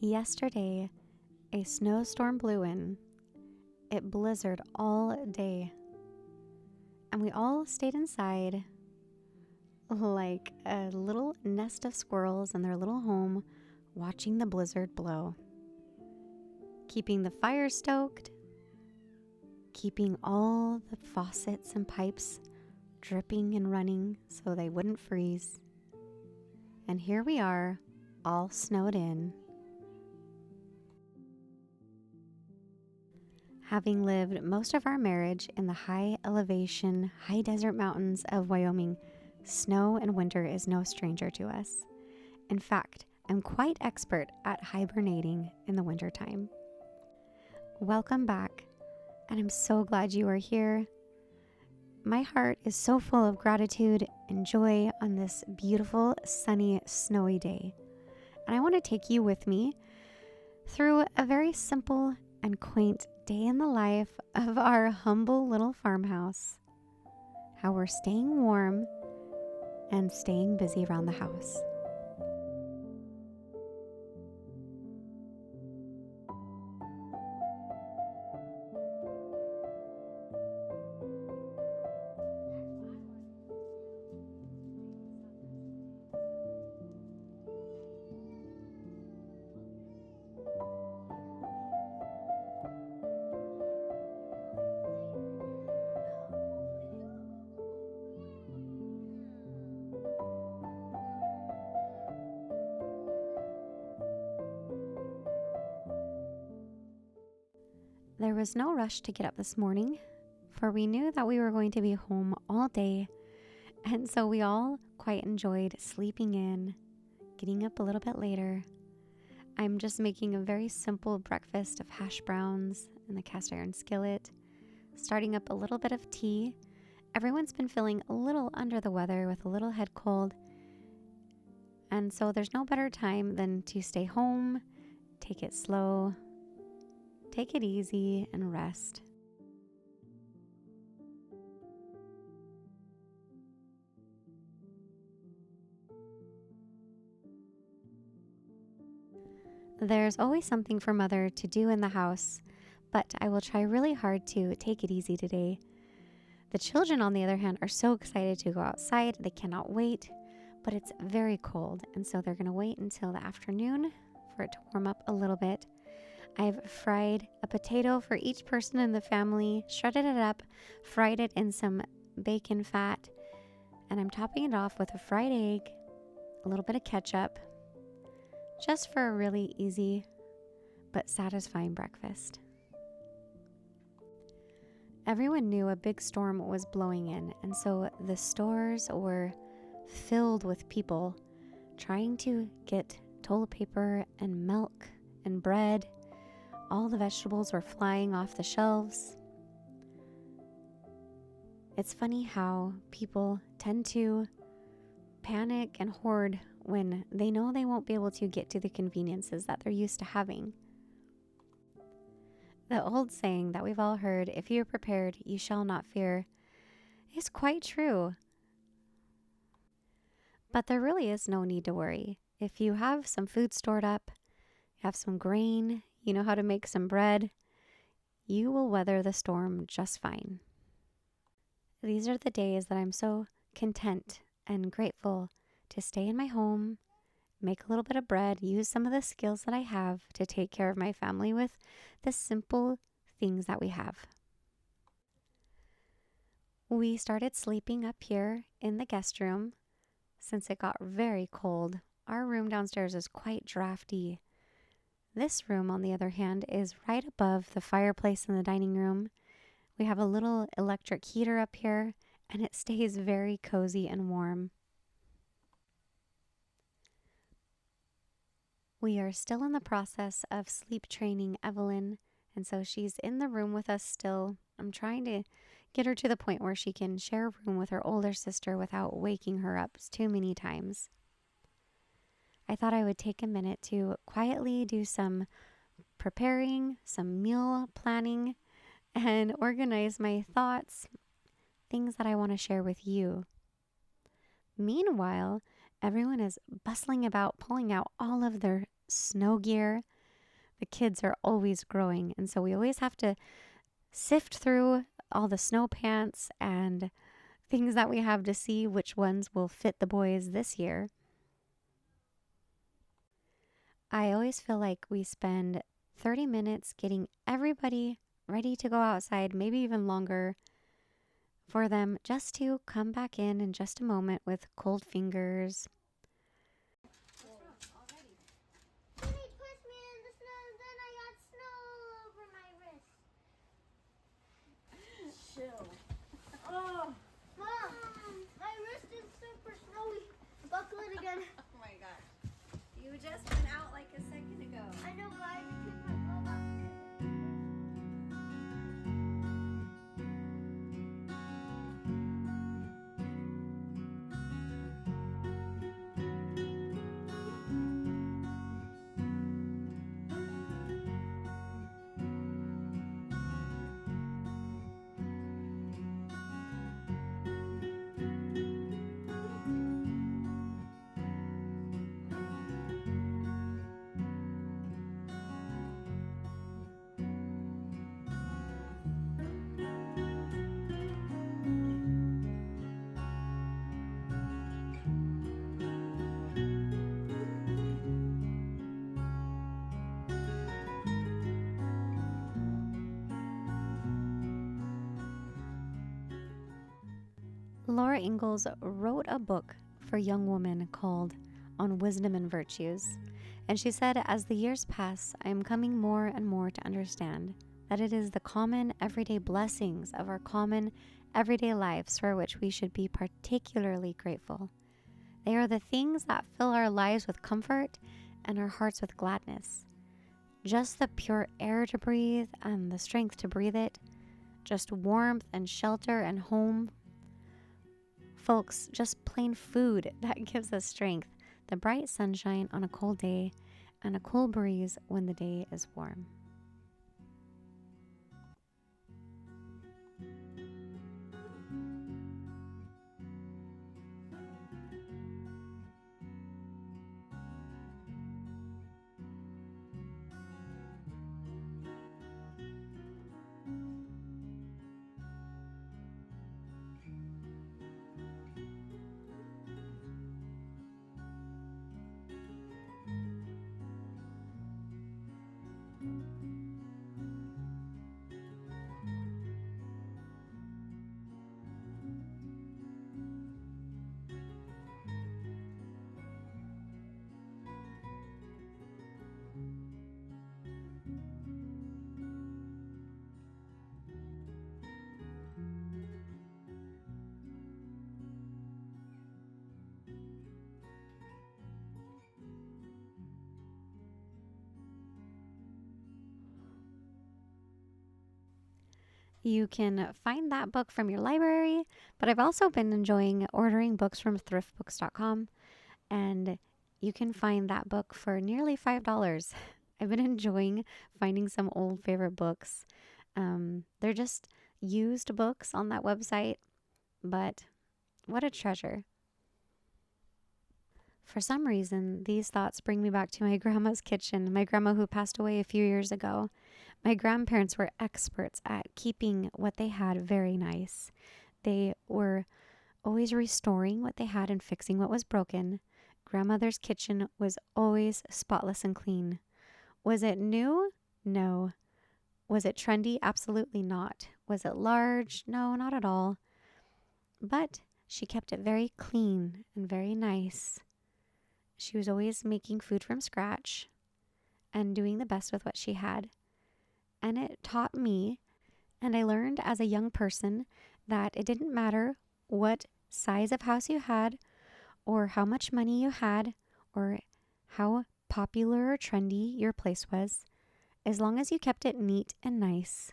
Yesterday, a snowstorm blew in. It blizzarded all day. And we all stayed inside like a little nest of squirrels in their little home, watching the blizzard blow. Keeping the fire stoked, keeping all the faucets and pipes dripping and running so they wouldn't freeze. And here we are, all snowed in. Having lived most of our marriage in the high elevation, high desert mountains of Wyoming, snow and winter is no stranger to us. In fact, I'm quite expert at hibernating in the wintertime. Welcome back, and I'm so glad you are here. My heart is so full of gratitude and joy on this beautiful, sunny, snowy day. And I want to take you with me through a very simple and quaint day in the life of our humble little farmhouse. How we're staying warm and staying busy around the house. There was no rush to get up this morning, for we knew that we were going to be home all day, and so we all quite enjoyed sleeping in, getting up a little bit later. I'm just making a very simple breakfast of hash browns in the cast iron skillet, starting up a little bit of tea. Everyone's been feeling a little under the weather with a little head cold, and so there's no better time than to stay home, take it slow, take it easy, and rest. There's always something for Mother to do in the house, but I will try really hard to take it easy today. The children, on the other hand, are so excited to go outside. They cannot wait, but it's very cold, and so they're going to wait until the afternoon for it to warm up a little bit. I've fried a potato for each person in the family, shredded it up, fried it in some bacon fat, and I'm topping it off with a fried egg, a little bit of ketchup, just for a really easy but satisfying breakfast. Everyone knew a big storm was blowing in, and so the stores were filled with people trying to get toilet paper and milk and bread. All the vegetables were flying off the shelves. It's funny how people tend to panic and hoard when they know they won't be able to get to the conveniences that they're used to having. The old saying that we've all heard, if you are prepared, you shall not fear, is quite true. But there really is no need to worry. If you have some food stored up, you have some grain, you know how to make some bread, you will weather the storm just fine. These are the days that I'm so content and grateful to stay in my home, make a little bit of bread, use some of the skills that I have to take care of my family with the simple things that we have. We started sleeping up here in the guest room since it got very cold. Our room downstairs is quite drafty. This room, on the other hand, is right above the fireplace in the dining room. We have a little electric heater up here, and it stays very cozy and warm. We are still in the process of sleep training Evelyn, and so she's in the room with us still. I'm trying to get her to the point where she can share a room with her older sister without waking her up too many times. I thought I would take a minute to quietly do some preparing, some meal planning, and organize my thoughts, things that I want to share with you. Meanwhile, everyone is bustling about, pulling out all of their snow gear. The kids are always growing, and so we always have to sift through all the snow pants and things that we have to see which ones will fit the boys this year. I always feel like we spend 30 minutes getting everybody ready to go outside, maybe even longer, for them just to come back in just a moment with cold fingers. Chill. Oh, Mom, my wrist is super snowy. Buckle it again. Oh my gosh. You just went out like a second ago. I know, but I had to take my glove off. Laura Ingalls wrote a book for young women called On Wisdom and Virtues. And she said, as the years pass, I am coming more and more to understand that it is the common everyday blessings of our common everyday lives for which we should be particularly grateful. They are the things that fill our lives with comfort and our hearts with gladness. Just the pure air to breathe and the strength to breathe it, just warmth and shelter and home. Folks, just plain food that gives us strength, the bright sunshine on a cold day, and a cool breeze when the day is warm. You can find that book from your library, but I've also been enjoying ordering books from thriftbooks.com, and you can find that book for nearly $5. I've been enjoying finding some old favorite books. They're just used books on that website, but what a treasure. For some reason, these thoughts bring me back to my grandma's kitchen, my grandma who passed away a few years ago. My grandparents were experts at keeping what they had very nice. They were always restoring what they had and fixing what was broken. Grandmother's kitchen was always spotless and clean. Was it new? No. Was it trendy? Absolutely not. Was it large? No, not at all. But she kept it very clean and very nice. She was always making food from scratch and doing the best with what she had. And it taught me, and I learned as a young person, that it didn't matter what size of house you had, or how much money you had, or how popular or trendy your place was. As long as you kept it neat and nice,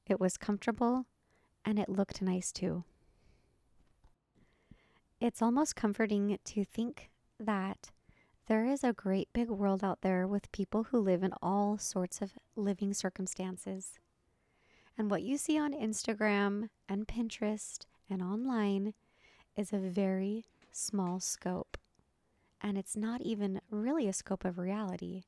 it was comfortable, and it looked nice too. It's almost comforting to think that there is a great big world out there with people who live in all sorts of living circumstances. And what you see on Instagram and Pinterest and online is a very small scope. And it's not even really a scope of reality.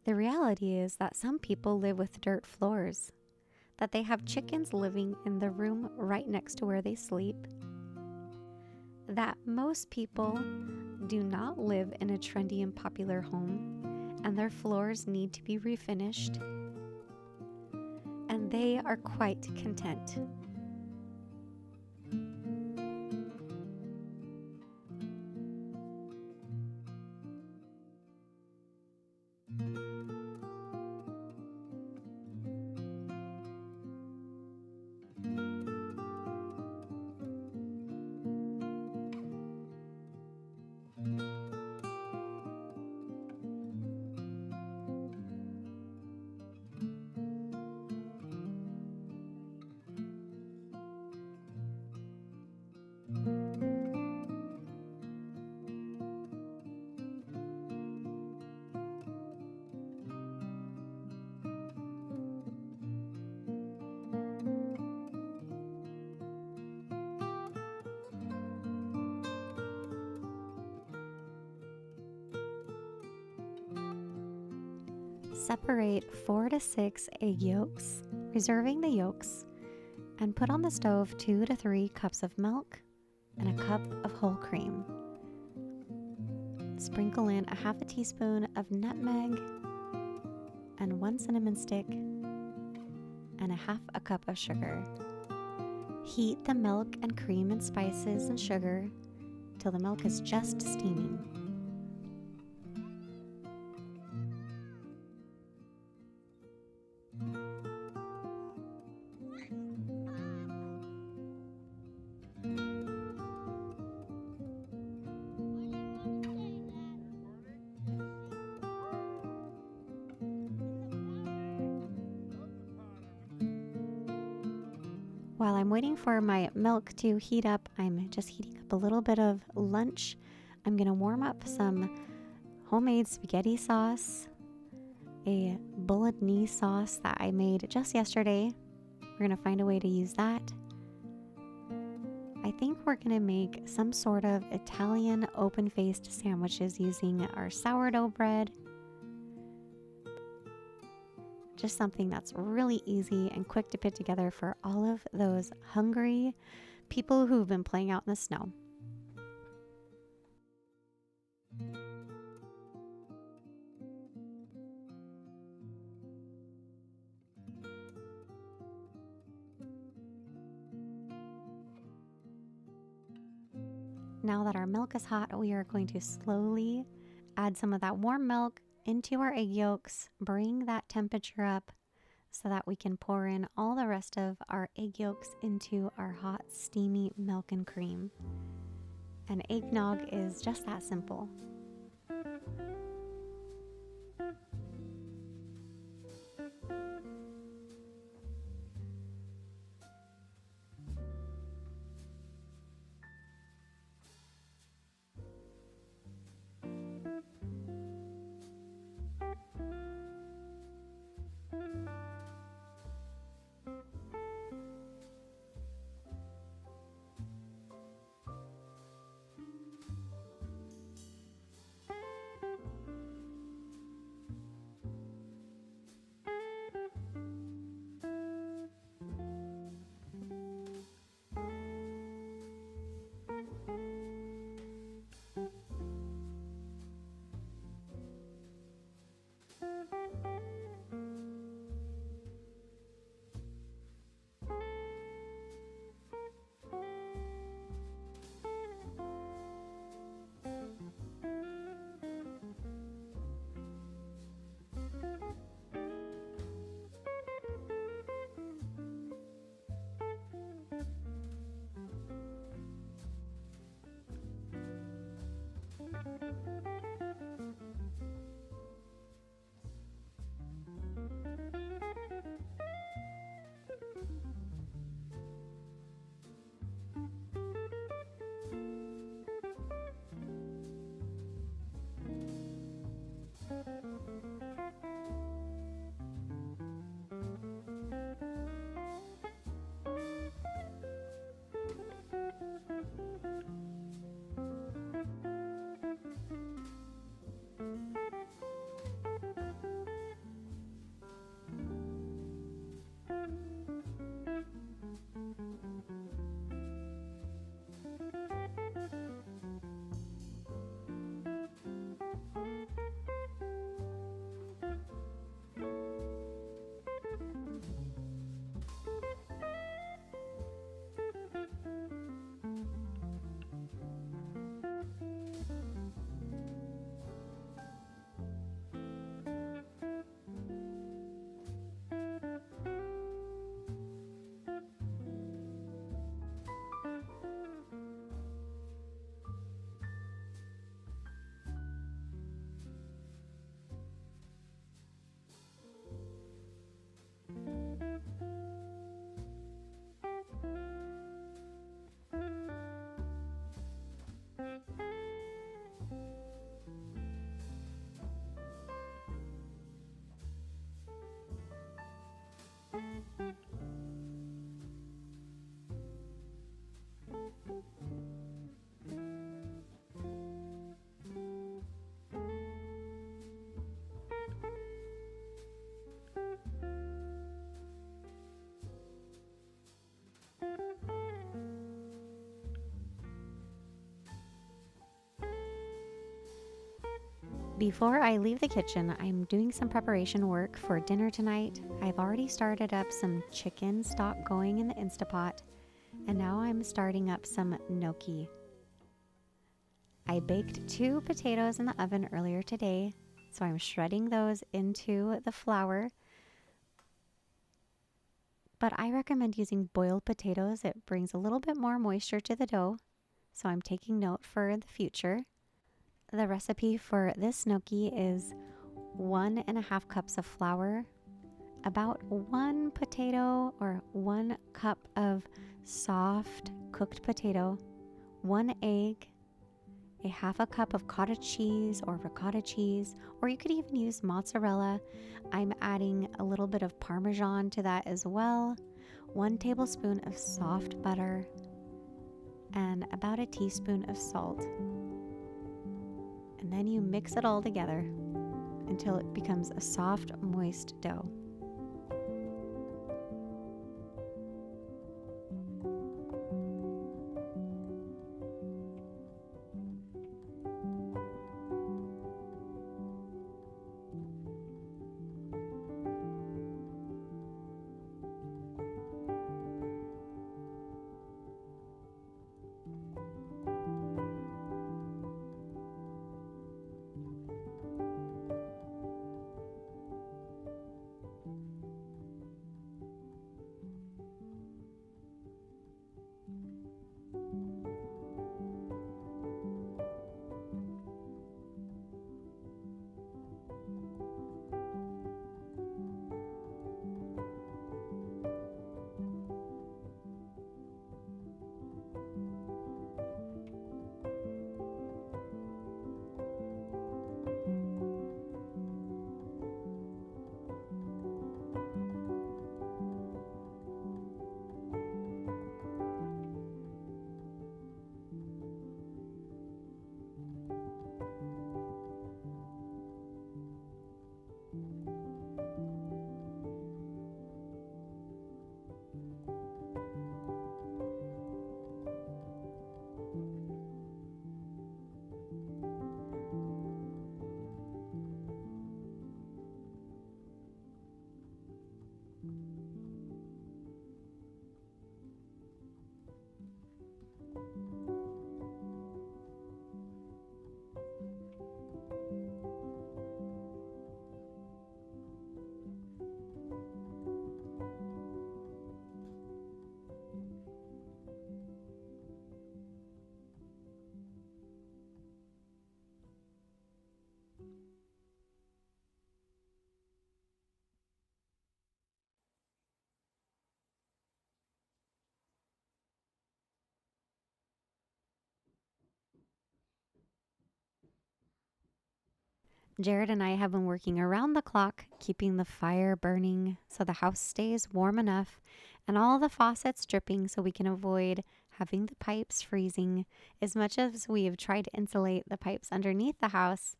The reality is that some people live with dirt floors, that they have chickens living in the room right next to where they sleep, that most people do not live in a trendy and popular home, and their floors need to be refinished, and they are quite content. Separate 4 to 6 egg yolks, reserving the yolks, and put on the stove 2 to 3 cups of milk and a cup of whole cream. Sprinkle in a half a teaspoon of nutmeg and 1 cinnamon stick and a half a cup of sugar. Heat the milk and cream and spices and sugar till the milk is just steaming. While I'm waiting for my milk to heat up, I'm just heating up a little bit of lunch. I'm going to warm up some homemade spaghetti sauce, a bolognese sauce that I made just yesterday. We're going to find a way to use that. I think we're going to make some sort of Italian open-faced sandwiches using our sourdough bread. Just something that's really easy and quick to put together for all of those hungry people who've been playing out in the snow. Now that our milk is hot, we are going to slowly add some of that warm milk into our egg yolks, bring that temperature up so that we can pour in all the rest of our egg yolks into our hot, steamy milk and cream. And eggnog is just that simple. Before I leave the kitchen, I'm doing some preparation work for dinner tonight. I've already started up some chicken stock going in the Instapot, and now I'm starting up some gnocchi. I baked 2 potatoes in the oven earlier today, so I'm shredding those into the flour. But I recommend using boiled potatoes. It brings a little bit more moisture to the dough, so I'm taking note for the future. The recipe for this gnocchi is 1.5 cups of flour, about 1 potato or 1 cup of soft cooked potato, 1 egg, a 1/2 cup of cottage cheese or ricotta cheese, or you could even use mozzarella. I'm adding a little bit of Parmesan to that as well, 1 tablespoon of soft butter, and about a teaspoon of salt. And then you mix it all together until it becomes a soft, moist dough. Jared and I have been working around the clock, keeping the fire burning so the house stays warm enough and all the faucets dripping so we can avoid having the pipes freezing. As much as we have tried to insulate the pipes underneath the house,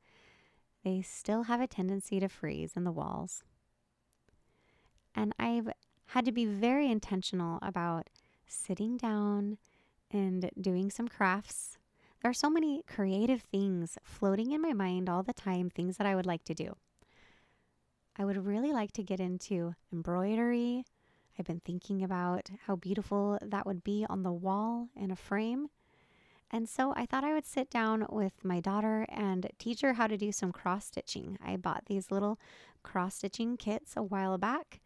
they still have a tendency to freeze in the walls. And I've had to be very intentional about sitting down and doing some crafts. There are so many creative things floating in my mind all the time, things that I would like to do. I would really like to get into embroidery. I've been thinking about how beautiful that would be on the wall in a frame. And so I thought I would sit down with my daughter and teach her how to do some cross stitching. I bought these little cross stitching kits a while back,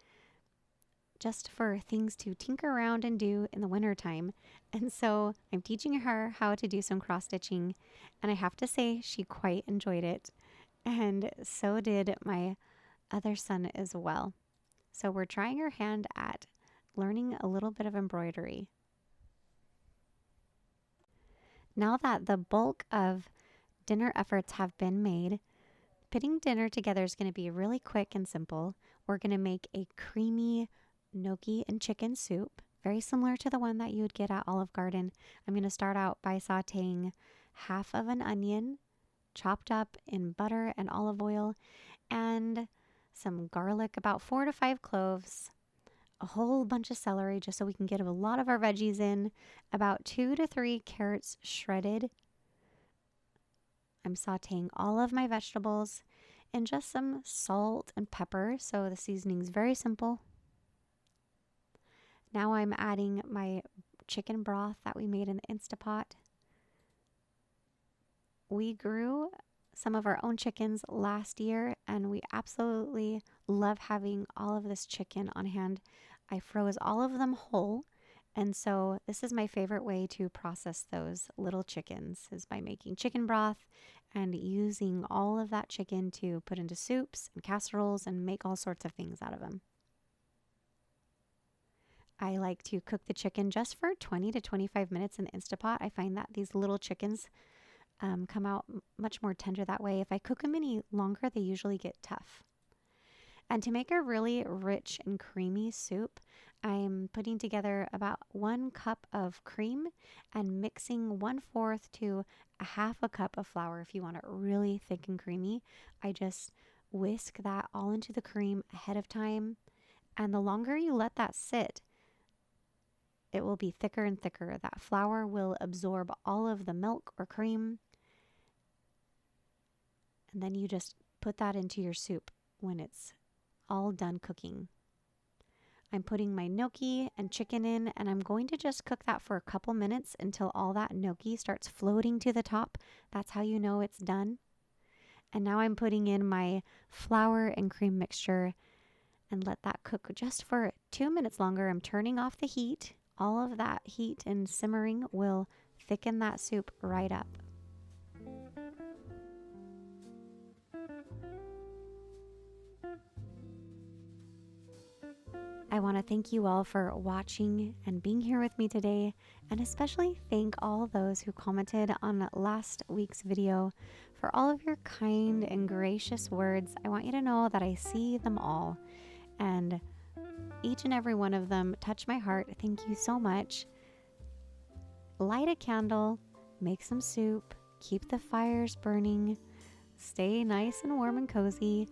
just for things to tinker around and do in the wintertime. And so I'm teaching her how to do some cross stitching, and I have to say she quite enjoyed it. And so did my other son as well. So we're trying her hand at learning a little bit of embroidery. Now that the bulk of dinner efforts have been made, putting dinner together is going to be really quick and simple. We're going to make a creamy gnocchi and chicken soup, very similar to the one that you would get at Olive Garden. I'm going to start out by sauteing 1/2 of an onion, chopped up in butter and olive oil, and some garlic, about 4 to 5 cloves, a whole bunch of celery just so we can get a lot of our veggies in, about 2 to 3 carrots shredded. I'm sauteing all of my vegetables in just some salt and pepper, so the seasoning's very simple. Now I'm adding my chicken broth that we made in the Instapot. We grew some of our own chickens last year, and we absolutely love having all of this chicken on hand. I froze all of them whole, and so this is my favorite way to process those little chickens, is by making chicken broth and using all of that chicken to put into soups and casseroles and make all sorts of things out of them. I like to cook the chicken just for 20 to 25 minutes in the Instapot. I find that these little chickens come out much more tender that way. If I cook them any longer, they usually get tough. And to make a really rich and creamy soup, I'm putting together about 1 cup of cream and mixing 1/4 to a 1/2 cup of flour. If you want it really thick and creamy, I just whisk that all into the cream ahead of time. And the longer you let that sit, it will be thicker and thicker. That flour will absorb all of the milk or cream. And then you just put that into your soup when it's all done cooking. I'm putting my gnocchi and chicken in, and I'm going to just cook that for a couple minutes until all that gnocchi starts floating to the top. That's how you know it's done. And now I'm putting in my flour and cream mixture and let that cook just for 2 minutes longer. I'm turning off the heat. All of that heat and simmering will thicken that soup right up. I want to thank you all for watching and being here with me today, and especially thank all those who commented on last week's video for all of your kind and gracious words. I want you to know that I see them all, and each and every one of them touch my heart. Thank you so much. Light a candle, make some soup, keep the fires burning, stay nice and warm and cozy,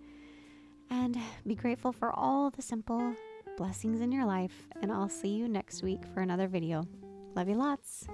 and be grateful for all the simple blessings in your life. And I'll see you next week for another video. Love you lots.